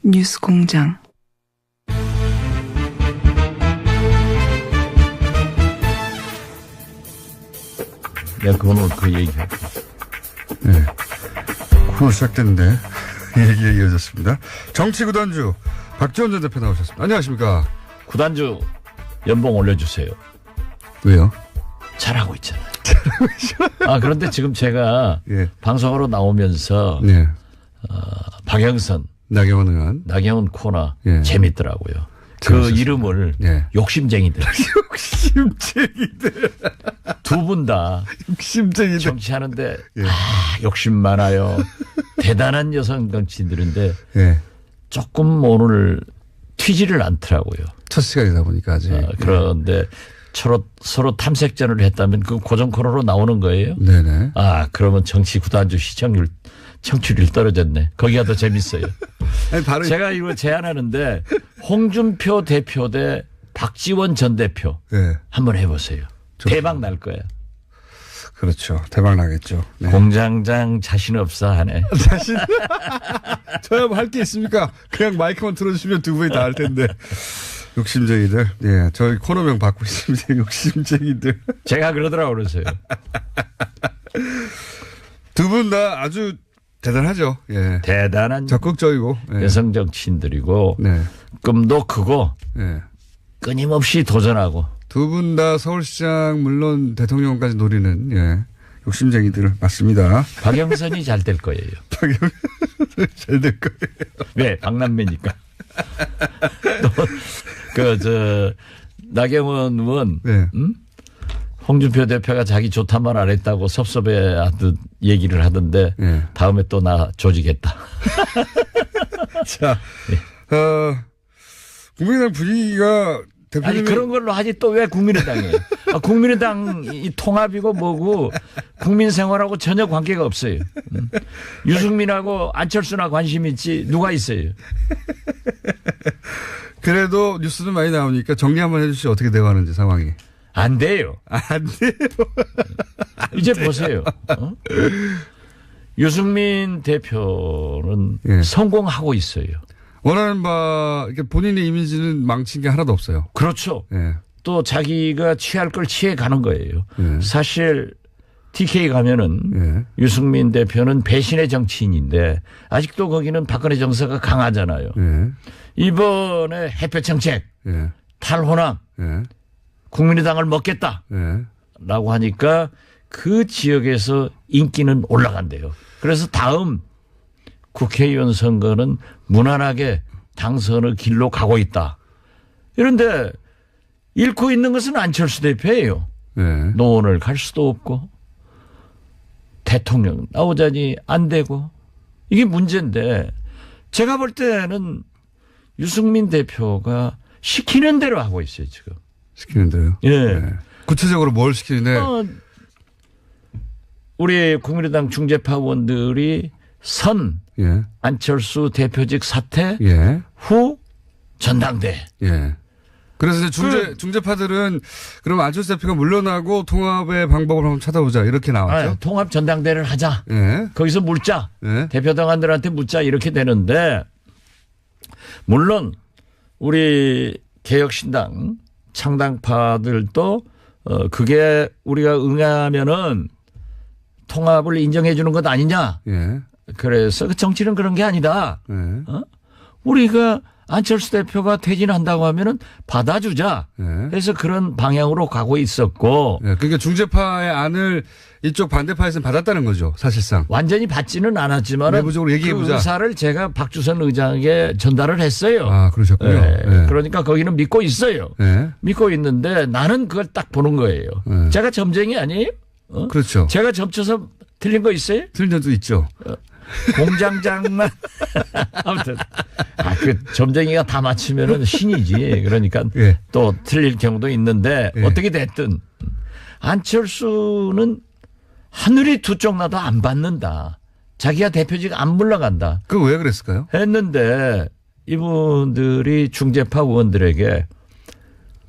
뉴스공장. 내가 오늘 그 얘기할게. 네. 코너 시작됐는데 얘기가 이어졌습니다. 정치구단주 박지원 전 대표 나오셨습니다. 안녕하십니까. 구단주 연봉 올려주세요. 왜요? 잘하고 있잖아요. 그런데 지금 제가 예. 방송으로 나오면서 네. 박영선, 나경원 의원. 나경원 코너 예. 재밌더라고요. 그 재밌었습니다. 이름을 예. 욕심쟁이들. 욕심쟁이들. 두 분 다 욕심쟁이들. 정치하는데 예. 욕심 많아요. 대단한 여성 정치인들인데 예. 조금 오늘 튀지를 않더라고요. 첫 시간이다 보니까 아직. 그런데 서로 탐색전을 했다면 그 고정 코너로 나오는 거예요? 네네. 그러면 정치 구단주 청취율 떨어졌네. 거기가 더 재밌어요. 아니, 바로 제가 이거 제안하는데 홍준표 대표 대 박지원 전 대표 네. 한번 해보세요. 대박 날 거야. 그렇죠. 대박 나겠죠. 네. 공장장 자신 없어 하네. 자신. 저야 뭐 할 게 있습니까? 그냥 마이크만 틀어주시면 두 분이 다 할 텐데. 욕심쟁이들. 예, 저희 코너명 받고 있습니다. 욕심쟁이들. 제가 그러더라고 그러세요. 두 분 다 아주 대단하죠. 예. 대단한 적극적이고. 예. 여성 정치인들이고 네. 꿈도 크고 예. 끊임없이 도전하고. 두 분 다 서울시장 물론 대통령까지 노리는 예. 욕심쟁이들 맞습니다. 박영선이 잘 될 거예요. 잘 될 거예요. 왜? 박남매니까. 나경원 의원, 네. 홍준표 대표가 자기 좋단 말 안 했다고 섭섭해하듯 얘기를 하던데 네. 다음에 또 나 조직했다. 자, 국민의당 분위기가 대표님이 그런 걸로 하지 또 왜 국민의당이에요? 국민의당이 통합이고 뭐고 국민 생활하고 전혀 관계가 없어요. 유승민하고 안철수나 관심 있지 누가 있어요? 그래도 뉴스는 많이 나오니까 정리 한번 해주시죠. 어떻게 되어가는지 상황이. 안 돼요. 안 돼요. 이제 보세요. 유승민 대표는 예. 성공하고 있어요. 원하는 바 이렇게 본인의 이미지는 망친 게 하나도 없어요. 그렇죠. 예. 또 자기가 취할 걸 취해 가는 거예요. 예. 사실 TK 가면은 예. 유승민 대표는 배신의 정치인인데 아직도 거기는 박근혜 정서가 강하잖아요. 예. 이번에 햇볕 정책, 예. 탈호남, 예. 국민의당을 먹겠다라고 예. 하니까 그 지역에서 인기는 올라간대요. 그래서 다음 국회의원 선거는 무난하게 당선의 길로 가고 있다. 그런데 잃고 있는 것은 안철수 대표예요. 예. 노원을 갈 수도 없고 대통령 나오자니 안 되고 이게 문제인데 제가 볼 때는 유승민 대표가 시키는 대로 하고 있어요 지금. 시키는 대로. 예. 예. 구체적으로 뭘 시키는데? 우리 국민의당 중재파 의원들이 예. 안철수 대표직 사퇴 예. 후 전당대. 예. 그래서 이제 중재파들은 그럼 안철수 대표가 물러나고 통합의 방법을 한번 찾아보자 이렇게 나왔죠. 통합 전당대를 하자. 예. 거기서 묻자. 예. 대표당원들한테 묻자 이렇게 되는데 물론 우리 개혁신당 창당파들도 그게 우리가 응하면은 통합을 인정해 주는 것 아니냐. 예. 그래서 그 정치는 그런 게 아니다. 예. 우리가 안철수 대표가 퇴진한다고 하면은 받아주자. 예. 그래서 그런 방향으로 가고 있었고. 예. 그러니까 중재파의 안을 이쪽 반대파에서는 받았다는 거죠. 사실상. 완전히 받지는 않았지만 내부적으로 얘기해보자. 그 의사를 제가 박주선 의장에게 전달을 했어요. 아, 그러셨군요. 예. 예. 그러니까 거기는 믿고 있어요. 예. 믿고 있는데 나는 그걸 딱 보는 거예요. 예. 제가 점쟁이 아니에요? 그렇죠. 제가 점쳐서 틀린 거 있어요? 틀린 점도 있죠. 공장장만. 아무튼. 그 점쟁이가 다 맞추면은 신이지. 그러니까 예. 또 틀릴 경우도 있는데 예. 어떻게 됐든 안철수는 하늘이 두 쪽 나도 안 받는다. 자기가 대표직 안 물러간다. 그거 왜 그랬을까요? 했는데 이분들이 중재파 의원들에게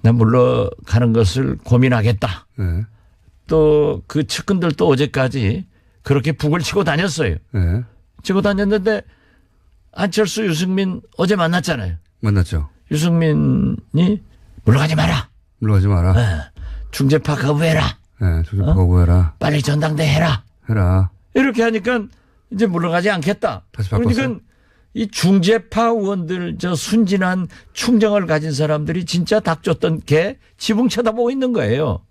나 물러가는 것을 고민하겠다. 예. 또 그 측근들도 어제까지 그렇게 북을 치고 다녔어요. 예. 치고 다녔는데 안철수, 유승민 어제 만났잖아요. 만났죠. 유승민이 물러가지 마라. 물러가지 마라. 네. 중재파 거부해라. 네, 저기 거부해라. 빨리 전당대 해라. 해라. 이렇게 하니까 이제 물러가지 않겠다. 다시 바꿨어요? 그러니까 이 중재파 의원들 저 순진한 충정을 가진 사람들이 진짜 닭 줬던 개 지붕 쳐다보고 있는 거예요.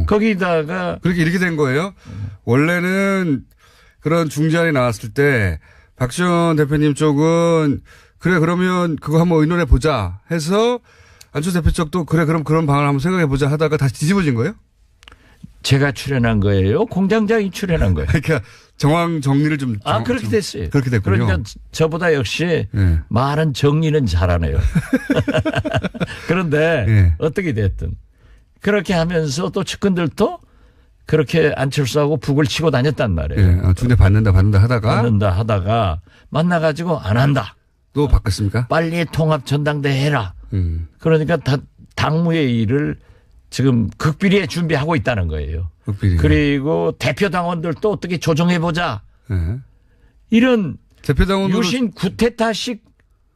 거기다가 그렇게 이렇게 된 거예요. 원래는 그런 중재안이 나왔을 때 박지원 대표님 쪽은 그래 그러면 그거 한번 의논해 보자 해서 안철수 대표 쪽도 그래 그럼 그런 방안을 한번 생각해 보자 하다가 다시 뒤집어진 거예요? 제가 출연한 거예요. 공장장이 출연한 거예요. 그러니까 정황 정리를 좀 그렇게 됐어요. 그렇게 됐군요. 그러니까 저보다 역시 네. 말은 정리는 잘하네요. 그런데 네. 어떻게 됐든 그렇게 하면서 또 측근들도 그렇게 안철수하고 북을 치고 다녔단 말이에요. 네. 중대 받는다 하다가 만나가지고 안 한다. 또 바꿨습니까? 빨리 통합 전당대 해라. 그러니까 당무회의를 지금 극비리에 준비하고 있다는 거예요. 극비리. 그리고 대표 당원들도 어떻게 조정해보자. 네. 이런 대표 당원들 유신 구테타식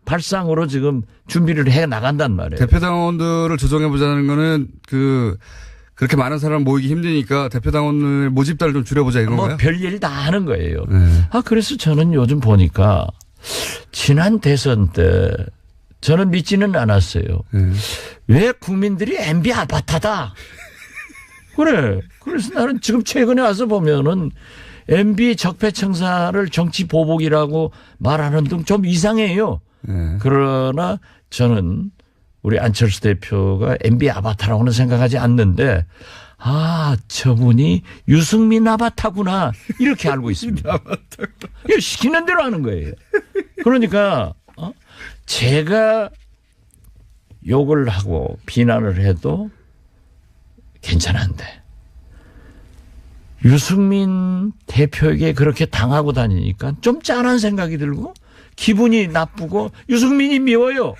발상으로 지금 준비를 해 나간단 말이에요. 대표 당원들을 조정해 보자는 거는 그렇게 많은 사람 모이기 힘드니까 대표 당원을 모집단을 좀 줄여보자 이런 거예요? 별일 다 하는 거예요. 네. 그래서 저는 요즘 보니까 지난 대선 때 저는 믿지는 않았어요. 네. 왜 국민들이 MB 아바타다. 그래. 그래서 나는 지금 최근에 와서 보면은 MB 적폐청사를 정치 보복이라고 말하는 등 좀 이상해요. 네. 그러나 저는 우리 안철수 대표가 MB 아바타라고는 생각하지 않는데 저분이 유승민 아바타구나 이렇게 알고 있습니다. 이거 시키는 대로 하는 거예요. 그러니까 제가 욕을 하고 비난을 해도 괜찮은데 유승민 대표에게 그렇게 당하고 다니니까 좀 짠한 생각이 들고 기분이 나쁘고 유승민이 미워요.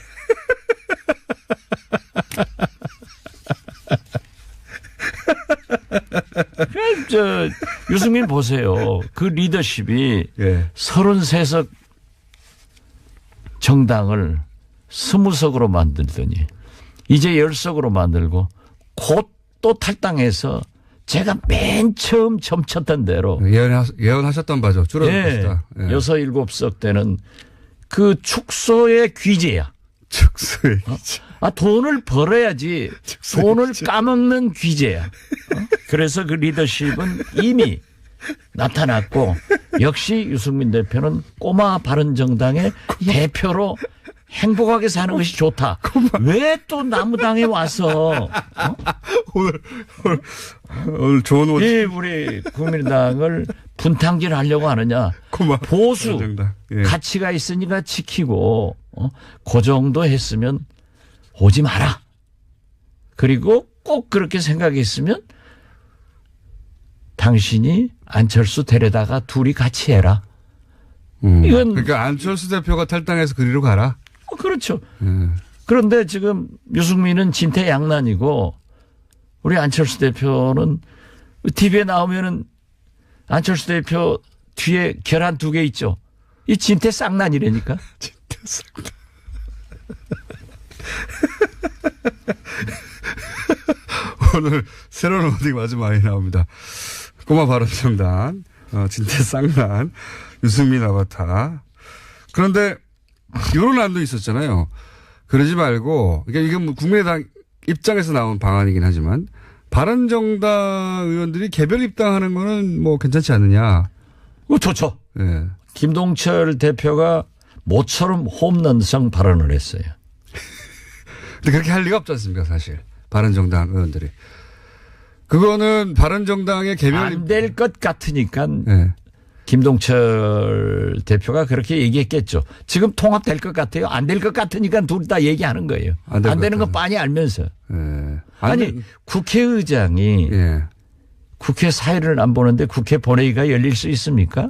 유승민 보세요. 그 리더십이 33석 정당을 20석으로 만들더니 이제 10석으로 만들고 곧 또 탈당해서 제가 맨 처음 점쳤던 대로 예언하셨던 바죠. 줄어들 것이다. 6, 7석 때는 그 축소의 귀재야. 축소의 귀재. 돈을 벌어야지 돈을 까먹는 귀재야. 그래서 그 리더십은 이미 나타났고 역시 유승민 대표는 꼬마 바른정당의 대표로 행복하게 사는 것이 좋다. 왜 또 나무당에 와서 오늘 좋은 옷. 우리 국민당을 분탕질 하려고 하느냐. 보수 가치가 있으니까 지키고 그 정도 했으면 오지 마라. 그리고 꼭 그렇게 생각했으면 당신이 안철수 데려다가 둘이 같이 해라. 이건 그러니까 안철수 대표가 탈당해서 그리로 가라. 그렇죠. 그런데 지금 유승민은 진퇴양난이고 우리 안철수 대표는 TV에 나오면은 안철수 대표 뒤에 결한 2개 있죠. 이 진퇴쌍난이라니까. 진퇴쌍난. 오늘 새로운 워딩 아주 많이 나옵니다. 꼬마 바른정당, 진퇴쌍난, 유승민 아바타. 그런데 이런 안도 있었잖아요. 그러지 말고, 그러니까 이게 뭐 국민의당 입장에서 나온 방안이긴 하지만 바른정당 의원들이 개별 입당하는 거는 뭐 괜찮지 않느냐. 좋죠. 네. 김동철 대표가 모처럼 홈런성 발언을 했어요. 근데 그렇게 할 리가 없지 않습니까, 사실. 바른정당 의원들이. 그거는 바른정당의 개별 안 될 것 같으니까 네. 김동철 대표가 그렇게 얘기했겠죠. 지금 통합될 것 같아요. 안 될 것 같으니까 둘 다 얘기하는 거예요. 안 되는 건 빤히 알면서. 네. 아니 국회의장이 국회 사회를 안 보는데 국회 본회의가 열릴 수 있습니까?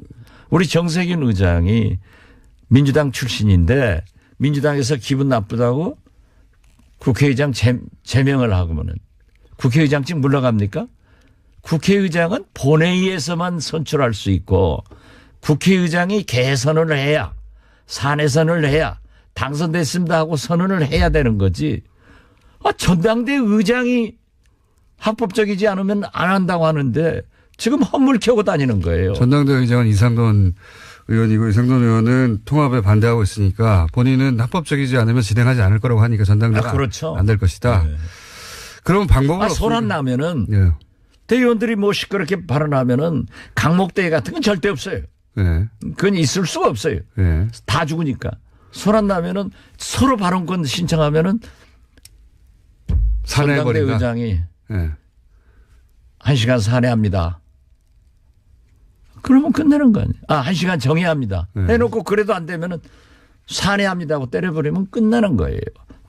우리 정세균 의장이 민주당 출신인데 민주당에서 기분 나쁘다고 국회의장 제명을 하고는 국회의장직 물러갑니까? 국회의장은 본회의에서만 선출할 수 있고 국회의장이 개선을 해야 사내선을 해야 당선됐습니다 하고 선언을 해야 되는 거지. 전당대 의장이 합법적이지 않으면 안 한다고 하는데 지금 헛물 켜고 다니는 거예요. 전당대 의장은 이상돈 의원이고 이상돈 의원은 통합에 반대하고 있으니까 본인은 합법적이지 않으면 진행하지 않을 거라고 하니까 전당대가 그렇죠. 안 될 것이다. 네. 그러면 방법은 없습니까? 소란 나면은 예. 대의원들이 뭐 시끄럽게 발언하면은 강목대회 같은 건 절대 없어요. 네. 그건 있을 수가 없어요. 네. 다 죽으니까. 소란 나면은 서로 발언권 신청하면은 전당대 산해버린다. 의장이 네. 1시간 산해합니다. 그러면 끝내는 거 아니에요. 1시간 정해합니다. 네. 해놓고 그래도 안 되면은 산해합니다 하고 때려버리면 끝나는 거예요.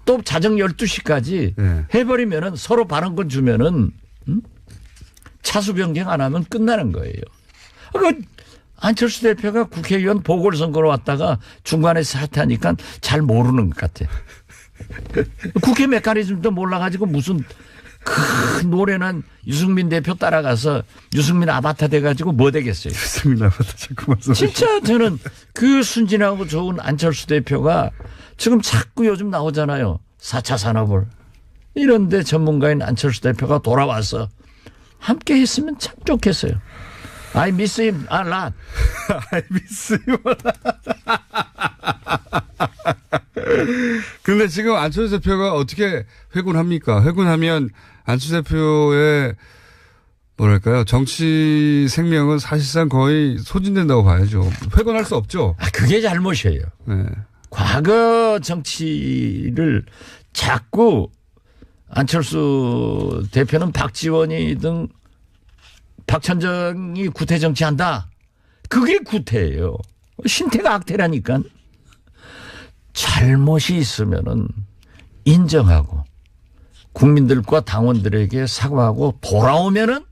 또 자정 12시까지 네. 해버리면은 서로 발언권 주면은 차수 변경 안 하면 끝나는 거예요. 안철수 대표가 국회의원 보궐선거로 왔다가 중간에 사퇴하니까 잘 모르는 것 같아. 국회 메커니즘도 몰라가지고 무슨 큰 노래는 유승민 대표 따라가서 유승민 아바타 돼가지고 뭐 되겠어요. 좋습니다. 자꾸 말씀. 진짜 저는 그 순진하고 좋은 안철수 대표가 지금 자꾸 요즘 나오잖아요. 4차 산업을. 이런데 전문가인 안철수 대표가 돌아와서 함께 했으면 참 좋겠어요. I miss him a lot. I miss you. 근데 지금 안철수 대표가 어떻게 회군합니까? 회군하면 안철수 대표의 뭐랄까요? 정치 생명은 사실상 거의 소진된다고 봐야죠. 회군할 수 없죠. 그게 잘못이에요. 네. 과거 정치를 자꾸 안철수 대표는 박지원이든 박천정이 구태 정치한다. 그게 구태예요. 신태가 악태라니까. 잘못이 있으면은 인정하고 국민들과 당원들에게 사과하고 돌아오면은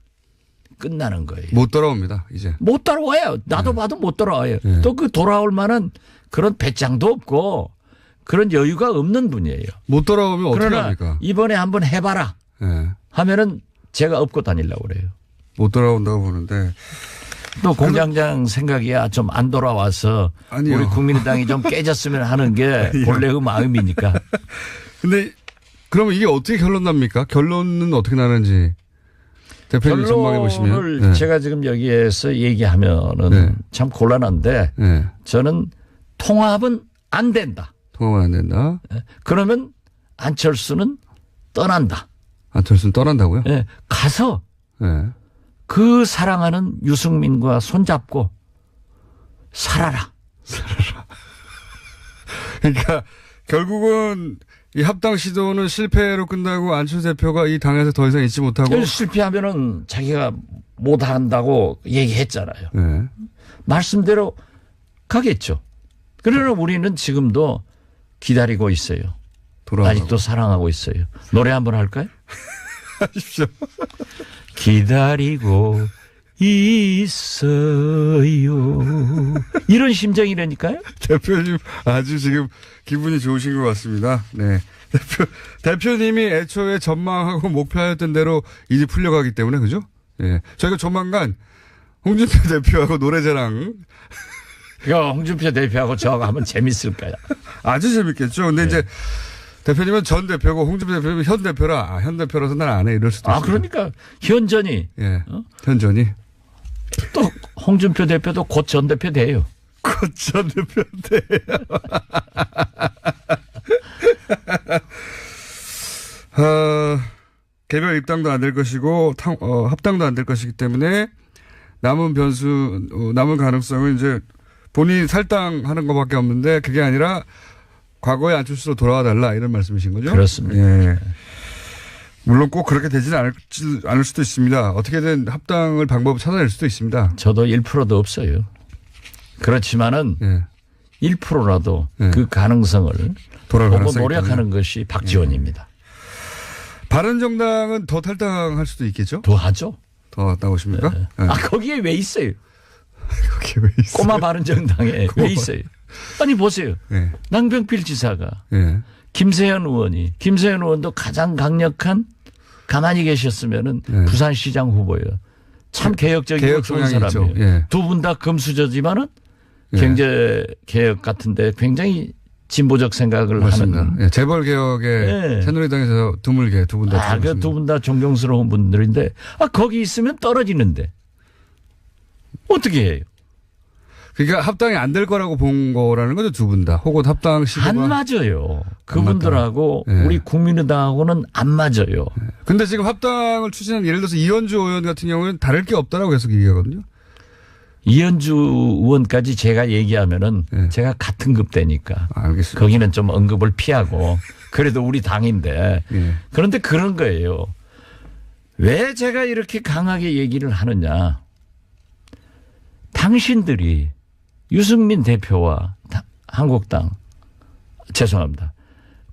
끝나는 거예요. 못 돌아옵니다. 이제. 못 돌아와요. 나도 봐도 못 돌아와요. 또 그 돌아올 만한 그런 배짱도 없고 그런 여유가 없는 분이에요. 못 돌아오면 어떻게 그러나 합니까? 이번에 한번 해봐라 네. 하면은 제가 업고 다니려고 그래요. 못 돌아온다고 보는데. 또 공장장 생각이야 좀 안 돌아와서 아니요. 우리 국민의당이 좀 깨졌으면 하는 게 본래의 마음이니까. 근데 그러면 이게 어떻게 결론 납니까? 결론은 어떻게 나는지 대표님 전망해 보시면. 결론을 네. 제가 지금 여기에서 얘기하면은 네. 참 곤란한데 네. 저는 통합은 안 된다. 통합은 안 된다. 그러면 안철수는 떠난다. 안철수는 떠난다고요? 예, 가서 네. 그 사랑하는 유승민과 손잡고 살아라. 그러니까 결국은 이 합당 시도는 실패로 끝나고 안철수 대표가 이 당에서 더 이상 있지 못하고. 실패하면은 자기가 못한다고 얘기했잖아요. 네. 말씀대로 가겠죠. 그러나 우리는 지금도 기다리고 있어요. 돌아가고. 아직도 사랑하고 있어요. 노래 한번 할까요? 하십시오. 기다리고 있어요. 이런 심정이라니까요. 대표님 아주 지금 기분이 좋으신 것 같습니다. 네. 대표님이 애초에 전망하고 목표하였던 대로 일이 풀려가기 때문에 그죠? 예. 저희가 조만간 홍준표 대표하고 노래자랑 홍준표 대표하고 저하고 하면 재밌을 거야. 아주 재밌겠죠. 근데 이제 대표님은 전 대표고 홍준표 대표님은 현 대표라. 현 대표라서 난 안 해. 이럴 수도 있어요. 그러니까 현전이. 예. 현전이. 또 홍준표 대표도 곧 전 대표 돼요. 곧 전 대표 돼요. 개별 입당도 안 될 것이고 합당도 안 될 것이기 때문에 남은 변수 남은 가능성은 이제 본인이 탈당하는 것밖에 없는데 그게 아니라 과거의 안철수로 돌아와 달라 이런 말씀이신 거죠? 그렇습니다. 예. 물론 꼭 그렇게 되지는 않을 수도 있습니다. 어떻게든 합당을 방법을 찾아낼 수도 있습니다. 저도 1%도 없어요. 그렇지만은 예. 1%라도 네. 그 가능성을 돌아갈 보고 가능성이 노력하는 있다면. 것이 박지원입니다. 바른정당은 더 탈당할 수도 있겠죠? 더 하죠. 더 나오십니까? 네. 네. 거기에 왜 있어요? 그게 왜 있어요? 꼬마 바른정당에 왜 있어요? 아니 보세요. 네. 남병필 지사가 네. 김세현 의원도 가장 강력한 가만히 계셨으면은 네. 부산시장 후보예요. 참 개혁적이고 개혁 좋은 성향이 사람이에요. 있죠. 예. 두 분 다 금수저지만은 경제 개혁 같은데 굉장히 진보적 생각을 맞습니다. 하는. 예, 재벌 개혁에 예. 새누리당에서 드물게 두 분 다. 그 두 분 다 존경스러운 분들인데 거기 있으면 떨어지는데 어떻게 해요? 그러니까 합당이 안 될 거라고 본 거라는 거죠, 두 분 다. 혹은 합당 시도가. 안 맞아요. 그분들하고 예. 우리 국민의당하고는 안 맞아요. 근데 지금 합당을 추진한 예를 들어서 이현주 의원 같은 경우는 다를 게 없다라고 계속 얘기하거든요. 이현주 의원까지 제가 얘기하면은 예. 제가 같은 급대니까 알겠습니다. 거기는 좀 언급을 피하고 그래도 우리 당인데 예. 그런데 그런 거예요. 왜 제가 이렇게 강하게 얘기를 하느냐. 당신들이 유승민 대표와 한국당 죄송합니다.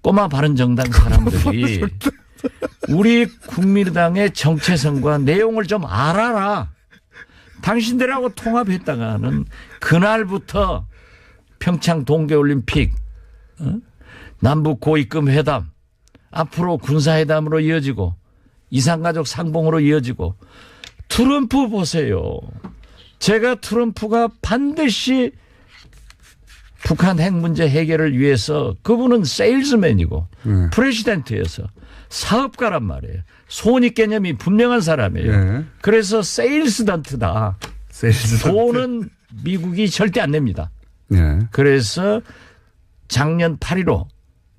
꼬마 바른정당 사람들이 우리 국민의당의 정체성과 내용을 좀 알아라. 당신들하고 통합했다가는 그날부터 평창 동계올림픽, 남북 고위급 회담, 앞으로 군사회담으로 이어지고 이산가족 상봉으로 이어지고 트럼프 보세요. 제가 트럼프가 반드시 북한 핵 문제 해결을 위해서 그분은 세일즈맨이고 프레시던트여서 사업가란 말이에요. 손익 개념이 분명한 사람이에요. 예. 그래서 세일스던트다. 돈은 미국이 절대 안 냅니다. 예. 그래서 작년 8.15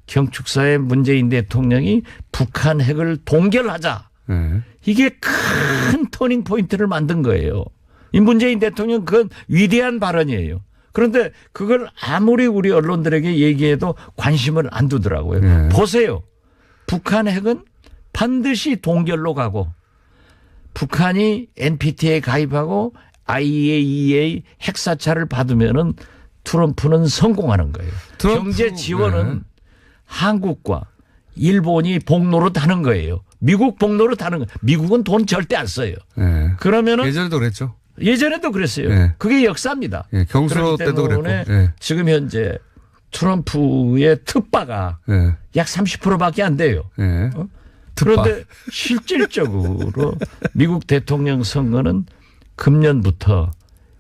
경축사에 문재인 대통령이 북한 핵을 동결하자. 예. 이게 큰 터닝 포인트를 만든 거예요. 이 문재인 대통령 그건 위대한 발언이에요. 그런데 그걸 아무리 우리 언론들에게 얘기해도 관심을 안 두더라고요. 네. 보세요. 북한 핵은 반드시 동결로 가고 북한이 NPT에 가입하고 IAEA 핵사찰을 받으면은 트럼프는 성공하는 거예요. 경제 지원은 네. 한국과 일본이 복노릇 하는 거예요. 미국 복노릇 하는 거예요. 미국은 돈 절대 안 써요. 예. 그러면은 예전에도 그랬죠. 예전에도 그랬어요. 네. 그게 역사입니다. 예. 경수로 그렇기 때도 때문에 그랬고. 예. 지금 현재 트럼프의 특바가 예. 약 30%밖에 안 돼요. 예. 그런데 실질적으로 미국 대통령 선거는 금년부터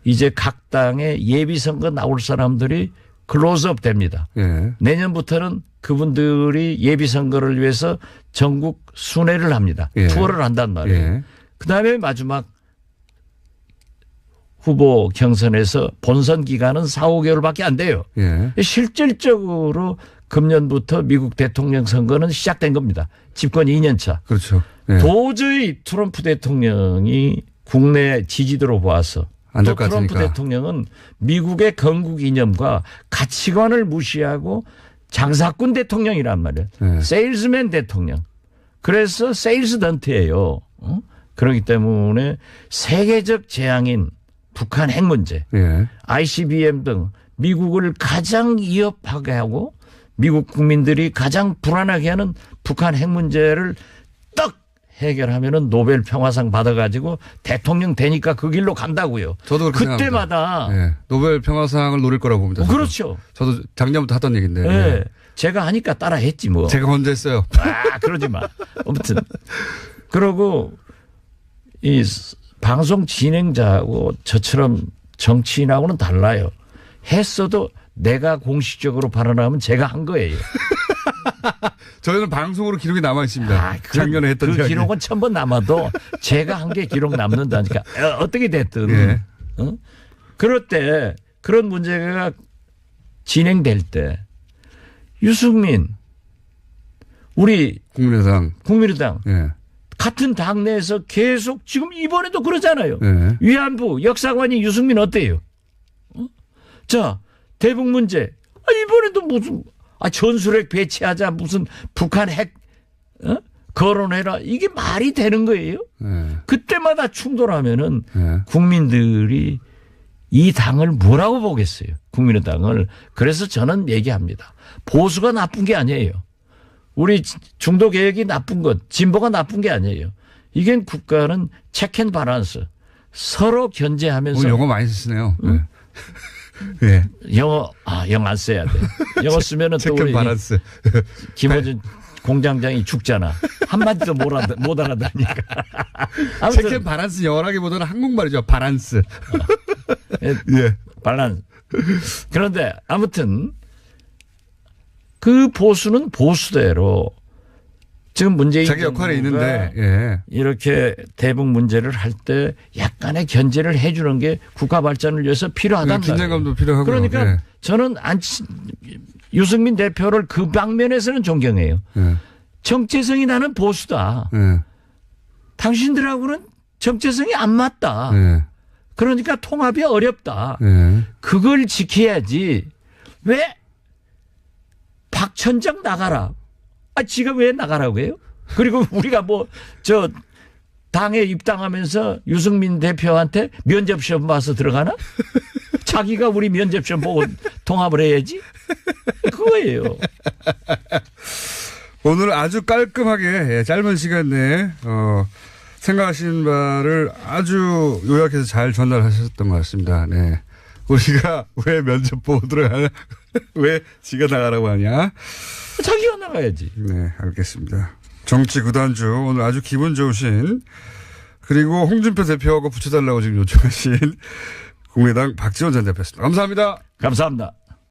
이제 각 당의 예비 선거 나올 사람들이 클로즈업 됩니다. 예. 내년부터는 그분들이 예비 선거를 위해서 전국 순회를 합니다. 예. 투어를 한단 말이에요. 예. 그다음에 마지막 후보 경선에서 본선 기간은 4, 5개월밖에 안 돼요. 예. 실질적으로 금년부터 미국 대통령 선거는 시작된 겁니다. 집권 2년 차. 그렇죠. 예. 도저히 트럼프 대통령이 국내 지지도로 보아서 안 또 될 것 트럼프 같으니까. 대통령은 미국의 건국 이념과 가치관을 무시하고 장사꾼 대통령이란 말이에요. 네. 세일즈맨 대통령. 그래서 세일스던트예요. 그렇기 때문에 세계적 재앙인 북한 핵 문제, 예. ICBM 등 미국을 가장 위협하게 하고 미국 국민들이 가장 불안하게 하는 북한 핵 문제를 떡 해결하면은 노벨 평화상 받아가지고 대통령 되니까 그 길로 간다고요. 저도 그렇게 그때마다 생각합니다. 예. 노벨 평화상을 노릴 거라고 봅니다. 저도. 그렇죠. 저도 작년부터 하던 얘기인데. 예. 예. 제가 하니까 따라 했지 뭐. 제가 먼저 했어요. 그러지 마. 아무튼 그러고 이 방송 진행자하고 저처럼 정치인하고는 달라요. 했어도 내가 공식적으로 발언하면 제가 한 거예요. 저희는 방송으로 기록이 남아 있습니다. 작년에 했던 그 이야기. 기록은 1000번 남아도 제가 한 게 기록 남는다니까. 어떻게 됐든. 예. 그럴 때 그런 문제가 진행될 때 유승민 우리 국민의당 예. 같은 당내에서 계속 지금 이번에도 그러잖아요. 예. 위안부 역사관이 유승민 어때요? 자 대북 문제 이번에도 무슨 전술핵 배치하자 무슨 북한 핵 거론해라 이게 말이 되는 거예요? 예. 그때마다 충돌하면은 예. 국민들이 이 당을 뭐라고 보겠어요? 국민의당을. 그래서 저는 얘기합니다. 보수가 나쁜 게 아니에요. 우리 중도 개혁이 나쁜 것, 진보가 나쁜 게 아니에요. 이게 국가는 체크앤 밸런스 서로 견제하면서. 오늘 영어 많이 쓰시네요. 응? 예. 영어 안 써야 돼. 영어 쓰면은 또 우리 체크앤 밸런스. 김어준 공장장이 죽잖아. 한마디도 못 알아듣니까. 체크앤 밸런스 영어라기보다는 한국말이죠. 밸런스. 예. 밸런스. 그런데 아무튼 그 보수는 보수대로 지금 문재인 자기 역할이 정부가 있는데 예. 이렇게 대북 문제를 할 때 약간의 견제를 해주는 게 국가 발전을 위해서 필요하단 말이에요. 긴장감도 필요하고. 그러니까 예. 저는 유승민 대표를 그 방면에서는 존경해요. 예. 정체성이 나는 보수다. 예. 당신들하고는 정체성이 안 맞다. 예. 그러니까 통합이 어렵다. 예. 그걸 지켜야지. 왜 박천정 나가라. 지가 왜 나가라고 해요? 그리고 우리가 당에 입당하면서 유승민 대표한테 면접시험 봐서 들어가나? 자기가 우리 면접시험 보고 통합을 해야지? 그거예요. 오늘 아주 깔끔하게 짧은 시간 내에 생각하신 바를 아주 요약해서 잘 전달하셨던 것 같습니다. 네. 우리가 왜 면접 보고 들어가냐? 왜 지가 나가라고 하냐? 자기가 나가야지. 네, 알겠습니다. 정치 구단주 오늘 아주 기분 좋으신 그리고 홍준표 대표하고 붙여달라고 지금 요청하신 국민의당 박지원 전 대표였습니다. 감사합니다. 감사합니다.